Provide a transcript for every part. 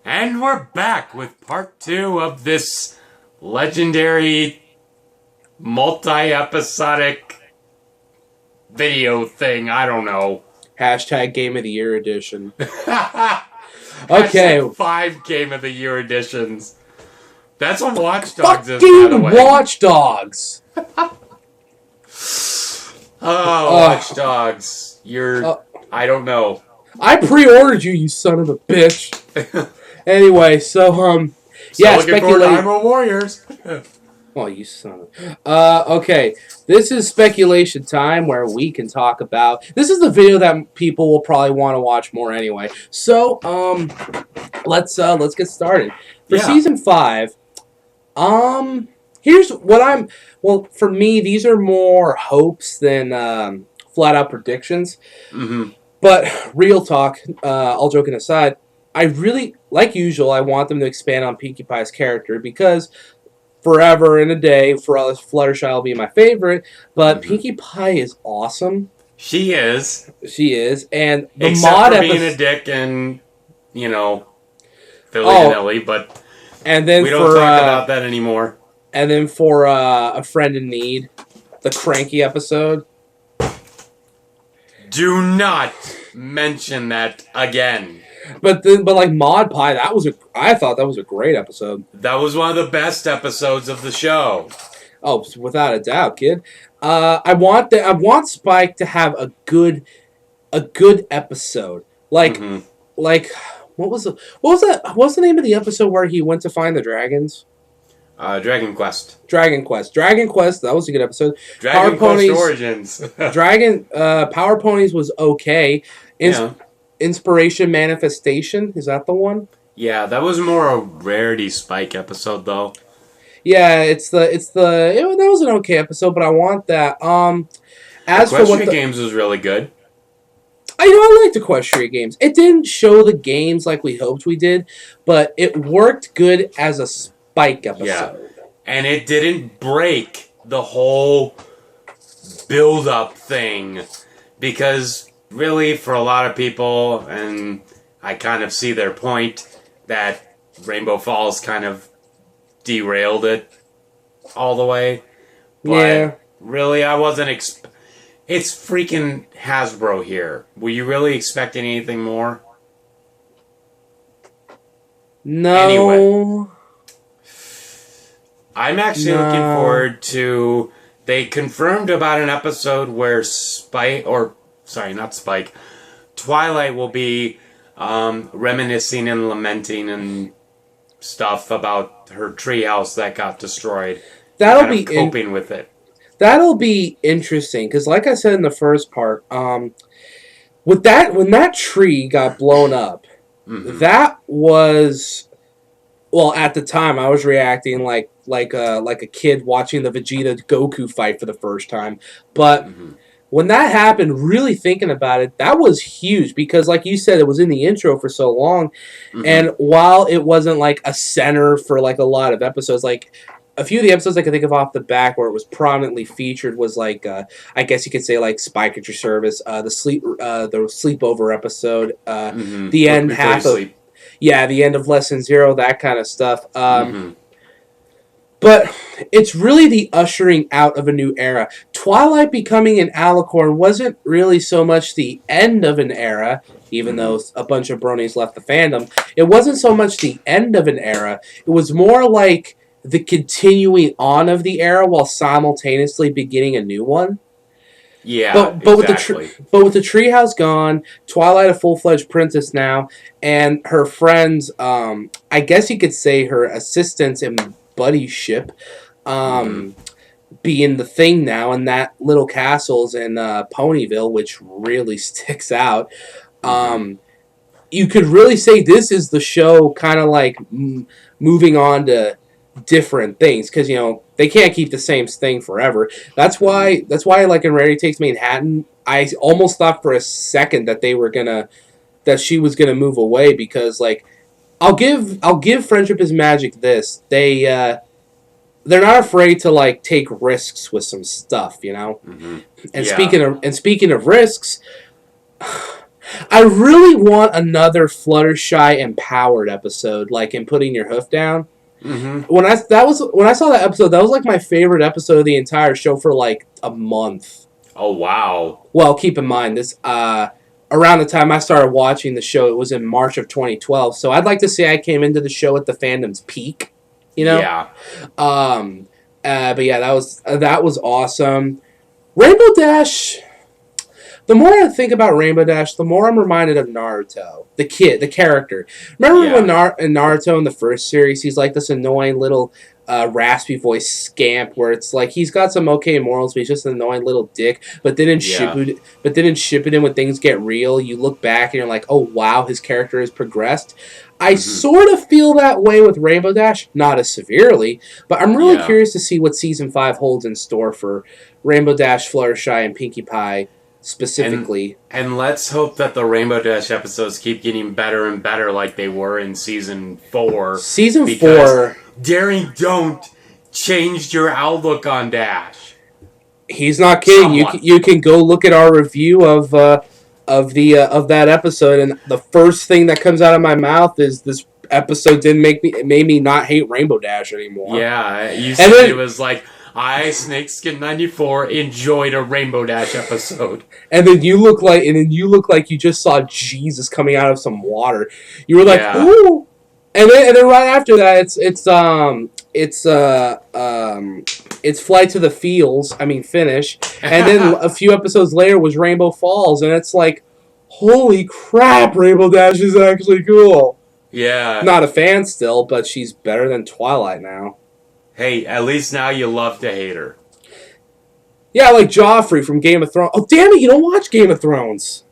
And we're back with part 2 of this legendary multi-episodic video thing. I don't know. Hashtag Game of the Year edition. Okay. 5 Game of the Year editions. That's what Watch Dogs is, Fucking by the way. Watch Dogs! Watch Dogs. I don't know. I pre-ordered you, you son of a bitch. Anyway, so, yeah, looking forward to Hyrule Warriors. Oh, you son of... okay. This is speculation time where we can talk about... This is the video that people will probably want to watch more anyway. So, let's get started. For Season 5, here's what I'm... Well, for me, these are more hopes than flat-out predictions. Mm-hmm. But, real talk, all joking aside, I really, like usual, I want them to expand on Pinkie Pie's character because forever and a day, Fluttershy will be my favorite, but Pinkie Pie is awesome. She is. She is, and the Except mod for being a dick and, Philly and Ellie, but and then we don't talk about that anymore. And then for A Friend in Need, the cranky episode. Do not mention that again. But like Mod Pie, I thought that was a great episode. That was one of the best episodes of the show. Oh, without a doubt, kid. I want Spike to have a good episode. Like what was the name of the episode where he went to find the dragons? Dragon Quest. Dragon Quest. That was a good episode. Dragon Quest Origins. Power Ponies was okay. Inspiration Manifestation, is that the one? Yeah, that was more a Rarity Spike episode though. Yeah, that was an okay episode, but I want that. As Equestria Games was really good. I liked Equestria Games. It didn't show the games like we hoped we did, but it worked good as a Spike episode. Yeah. And it didn't break the whole build-up thing. Because, really, for a lot of people, and I kind of see their point, that Rainbow Falls kind of derailed it all the way. But really, I wasn't... It's freaking Hasbro here. Were you really expecting anything more? No. Anyway. I'm actually looking forward to... They confirmed about an episode where Twilight will be reminiscing and lamenting and stuff about her treehouse that got destroyed. That'll be coping with it. That'll be interesting because, like I said in the first part, when that tree got blown up, that was, well, at the time I was reacting like a kid watching the Vegeta Goku fight for the first time. But when that happened, really thinking about it, that was huge because, like you said, it was in the intro for so long, and while it wasn't like a center for like a lot of episodes, like. A few of the episodes I can think of off the back where it was prominently featured was like, I guess you could say like Spike at Your Service, the sleepover episode, the end half of, the end of Lesson Zero, that kind of stuff. But it's really the ushering out of a new era. Twilight becoming an Alicorn wasn't really so much the end of an era, even though a bunch of bronies left the fandom. It wasn't so much the end of an era. It was more like the continuing on of the era while simultaneously beginning a new one. Yeah, but with the treehouse gone, Twilight a full-fledged princess now, and her friends, I guess you could say her assistants in buddyship, being the thing now, and that little castles in Ponyville, which really sticks out. You could really say this is the show kind of like moving on to different things because they can't keep the same thing forever. That's why like in Rarity Takes Manhattan, I almost thought for a second that she was gonna move away because like I'll give Friendship is Magic this. They're not afraid to like take risks with some stuff, And speaking of risks, I really want another Fluttershy empowered episode, like in Putting Your Hoof Down. Mm-hmm. When I saw that episode, that was like my favorite episode of the entire show for like a month. Oh, wow. Well, keep in mind this around the time I started watching the show, it was in March of 2012. So I'd like to say I came into the show at the fandom's peak. You know? Yeah. But yeah, that was awesome. Rainbow Dash. The more I think about Rainbow Dash, the more I'm reminded of Naruto, the character. Remember when in Naruto in the first series, he's like this annoying little raspy voice scamp, where it's like he's got some okay morals, but he's just an annoying little dick. But then in Shippuden, when things get real, you look back and you're like, oh wow, his character has progressed. I sort of feel that way with Rainbow Dash, not as severely, but I'm really curious to see what Season 5 holds in store for Rainbow Dash, Fluttershy, and Pinkie Pie specifically. And let's hope that the Rainbow Dash episodes keep getting better and better like they were in Season 4. Season 4... Daring Don't changed your outlook on Dash. He's not kidding. You can go look at our review of that episode, and the first thing that comes out of my mouth is this episode made me not hate Rainbow Dash anymore. Yeah, you said it was like I, Snakeskin94, enjoyed a Rainbow Dash episode. And then you look like you just saw Jesus coming out of some water. You were like, ooh. And then right after that, it's Flight to the Fields. I mean, finish. And then a few episodes later was Rainbow Falls, and it's like, holy crap, Rainbow Dash is actually cool. Yeah. Not a fan still, but she's better than Twilight now. Hey, at least now you love to hate her. Yeah, like Joffrey from Game of Thrones. Oh, damn it, you don't watch Game of Thrones.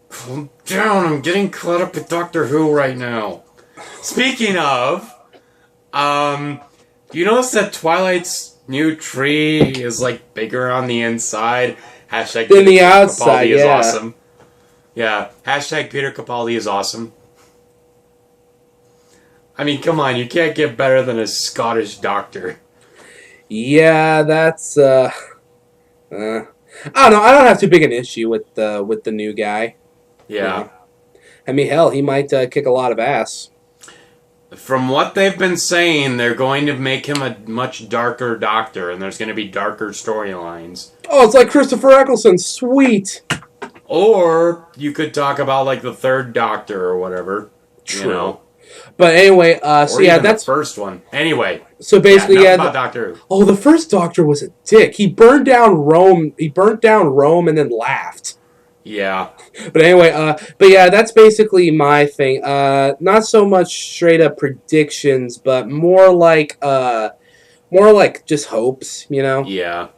Calm down, I'm getting caught up with Doctor Who right now. Speaking of, do you notice that Twilight's new tree is, like, bigger on the inside? Hashtag than Peter the outside, Capaldi is awesome. Yeah, hashtag Peter Capaldi is awesome. I mean, come on, you can't get better than a Scottish doctor. Yeah, that's, I don't know, I don't have too big an issue with the new guy. Yeah. You know? I mean, hell, he might kick a lot of ass. From what they've been saying, they're going to make him a much darker doctor, and there's going to be darker storylines. Oh, it's like Christopher Eccleston. Sweet. Or you could talk about, like, the third Doctor or whatever. True. You know. But anyway, so yeah, that's the first one. Anyway. So basically, about Doctor Who. Oh, the first Doctor was a dick. He burned down Rome. And then laughed. Yeah. But anyway, but yeah, that's basically my thing. Not so much straight up predictions, but more like just hopes, you know? Yeah.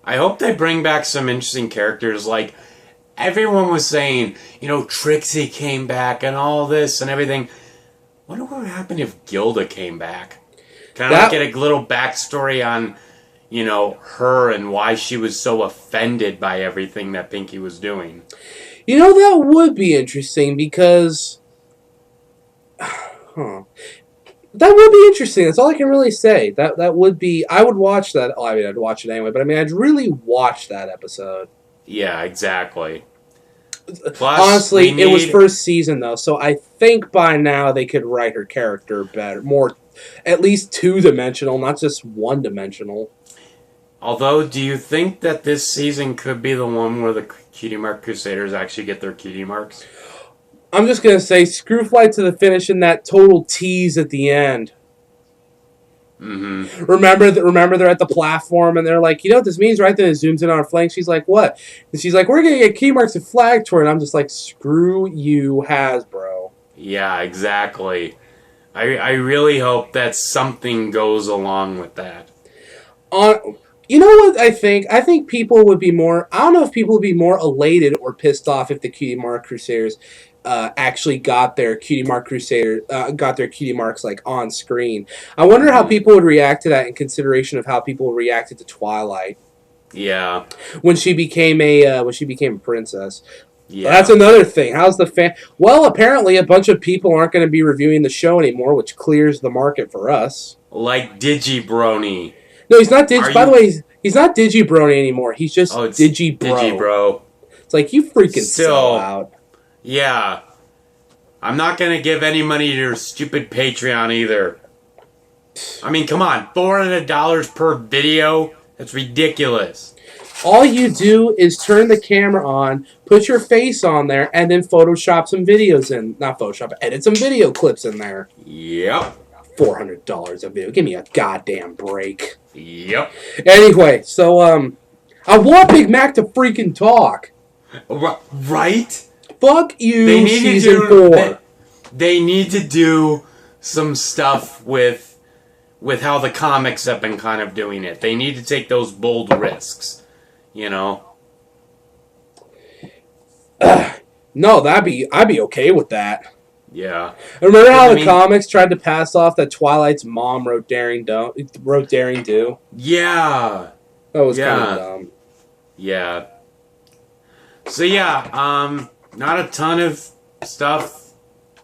I hope they bring back some interesting characters. Like, everyone was saying, you know, Trixie came back and all this and everything. Wonder what would happen if Gilda came back. Can I get a little backstory on, you know, her and why she was so offended by everything that Pinkie was doing? You know, that would be interesting because... That would be interesting. That's all I can really say. That would be... I would watch that. Oh, I mean, I'd watch it anyway. But, I mean, I'd really watch that episode. Yeah, exactly. Plus, honestly, it was first season, though. So I think by now they could write her character better. More... At least two-dimensional, not just one-dimensional. Although, do you think that this season could be the one where the Cutie Mark Crusaders actually get their cutie marks? I'm just going to say, screw Flight to the Finish and that total tease at the end. Mm-hmm. Remember they're at the platform and they're like, you know what this means, right? Then it zooms in on her flank. She's like, what? And she's like, we're going to get key marks and flag tour. And I'm just like, screw you, Hasbro. Yeah, exactly. I really hope that something goes along with that. You know what I think? I think people would be more... I don't know if people would be more elated or pissed off if the Cutie Mark Crusaders actually got their Cutie Mark got their cutie marks like on screen. I wonder how people would react to that in consideration of how people reacted to Twilight. Yeah. When she became a princess. Yeah. That's another thing. How's the fan... Well, apparently a bunch of people aren't going to be reviewing the show anymore, which clears the market for us. Like DigiBrony. No, he's not By the way, he's not DigiBrony anymore. He's just Digibro. Digibro. It's like, you freaking Still, sell out. yeah. I'm not going to give any money to your stupid Patreon either. I mean, come on. $400 per video? That's ridiculous. All you do is turn the camera on, put your face on there, and then Photoshop some videos in. Not Photoshop, edit some video clips in there. Yep. $400 a video. Give me a goddamn break. Yep. Anyway, so, I want Big Mac to freaking talk. Right? Fuck you, They need season to do, 4. They need to do some stuff with how the comics have been kind of doing it. They need to take those bold risks, you know? No, I'd be okay with that. Yeah. Remember how the comics tried to pass off that Twilight's mom wrote Daring Do? Yeah. That was kind of dumb. Yeah. So yeah, not a ton of stuff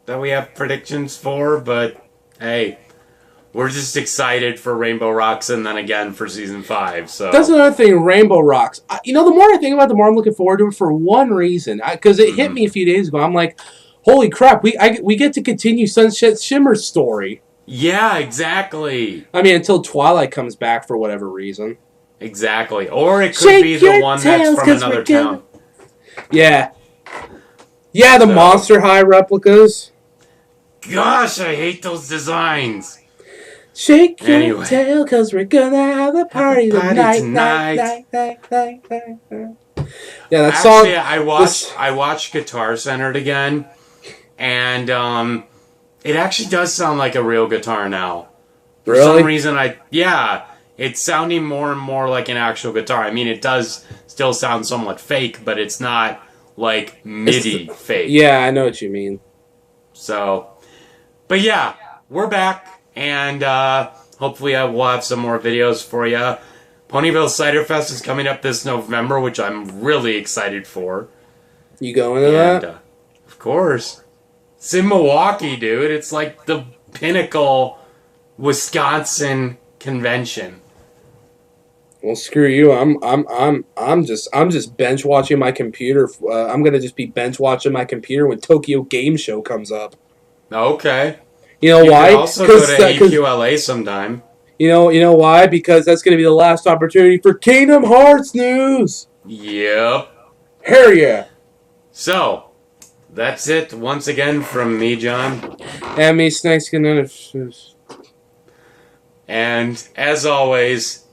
that we have predictions for, but hey, we're just excited for Rainbow Rocks and then again for season 5. So that's another thing, Rainbow Rocks. The more I think about it, the more I'm looking forward to it for one reason. Because it hit me a few days ago. I'm like, holy crap, we get to continue Sunset Shimmer's story. Yeah, exactly. I mean, until Twilight comes back for whatever reason. Exactly. Or it could be the one that's from another town. Yeah. Yeah, the Monster High replicas. Gosh, I hate those designs. Shake your tail, cause we're gonna have a party tonight. Yeah, that song. Actually, I watched Guitar Centered again, and it actually does sound like a real guitar now. For some reason, it's sounding more and more like an actual guitar. I mean, it does still sound somewhat fake, but it's not like MIDI fake. Yeah, I know what you mean. So, but yeah, we're back, and hopefully we'll have some more videos for you. Ponyville Cider Fest is coming up this November, which I'm really excited for. You going to that? Of course. It's in Milwaukee, dude. It's like the pinnacle Wisconsin convention. Well, screw you. I'm just bench watching my computer. I'm gonna just be bench watching my computer when Tokyo Game Show comes up. Okay. You know why? You also go to AQLA sometime. You know why? Because that's gonna be the last opportunity for Kingdom Hearts news. Yep. Hell yeah. So, that's it once again from me, John. And me, Snakes. And as always,